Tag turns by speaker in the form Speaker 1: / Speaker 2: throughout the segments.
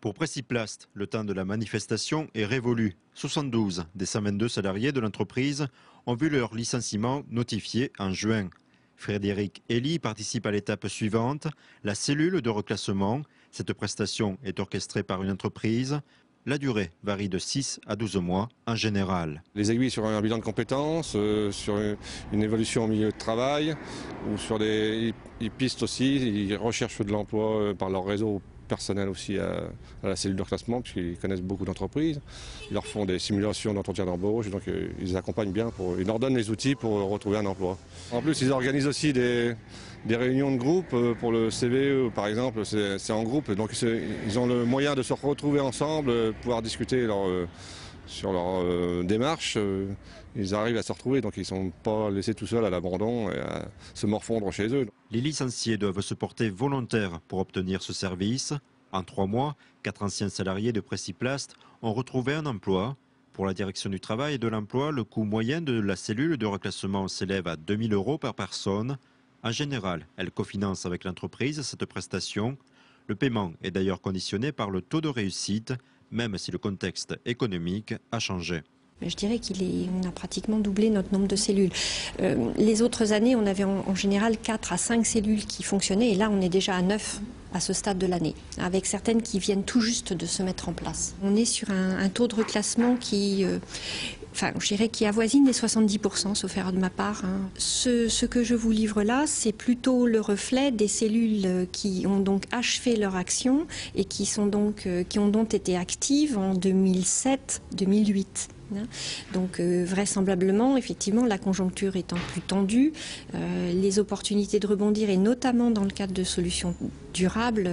Speaker 1: Pour Preciplast, le temps de la manifestation est révolu. 72 des 122 salariés de l'entreprise ont vu leur licenciement notifié en juin. Frédéric Elie participe à l'étape suivante, la cellule de reclassement. Cette prestation est orchestrée par une entreprise. La durée varie de 6 à 12 mois en général.
Speaker 2: Les aiguilles sur un bilan de compétences, sur une évolution au milieu de travail, ou sur des pistes aussi, ils recherchent de l'emploi par leur réseau personnel aussi à la cellule de reclassement, puisqu'ils connaissent beaucoup d'entreprises. Ils leur font des simulations d'entretien d'embauche, donc ils les accompagnent bien, ils leur donnent les outils pour retrouver un emploi. En plus, ils organisent aussi des réunions de groupe pour le CVE, par exemple, c'est en groupe, donc ils ont le moyen de se retrouver ensemble, pouvoir discuter sur leur démarche. Ils arrivent à se retrouver, donc ils ne sont pas laissés tout seuls à l'abandon et à se morfondre chez eux.
Speaker 1: Les licenciés doivent se porter volontaires pour obtenir ce service. En 3 mois, 4 anciens salariés de Preciplast ont retrouvé un emploi. Pour la direction du travail et de l'emploi, le coût moyen de la cellule de reclassement s'élève à 2 000 € par personne. En général, elle cofinance avec l'entreprise cette prestation. Le paiement est d'ailleurs conditionné par le taux de réussite, même si le contexte économique a changé.
Speaker 3: Je dirais qu'on a pratiquement doublé notre nombre de cellules. Les autres années, on avait en général 4 à 5 cellules qui fonctionnaient et là on est déjà à 9 à ce stade de l'année, avec certaines qui viennent tout juste de se mettre en place. On est sur un taux de reclassement qui avoisine les 70%, sauf erreur de ma part. Ce que je vous livre là, c'est plutôt le reflet des cellules qui ont donc achevé leur action et qui ont donc été actives en 2007-2008. Donc vraisemblablement, effectivement, la conjoncture étant plus tendue, les opportunités de rebondir, et notamment dans le cadre de solutions durables,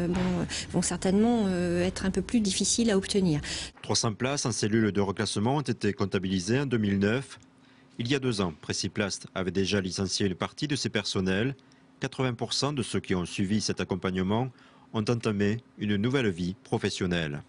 Speaker 3: vont certainement être un peu plus difficiles à obtenir.
Speaker 1: 300 places en cellule de reclassement ont été comptabilisées en 2009. Il y a 2 ans, Preciplast avait déjà licencié une partie de ses personnels. 80% de ceux qui ont suivi cet accompagnement ont entamé une nouvelle vie professionnelle.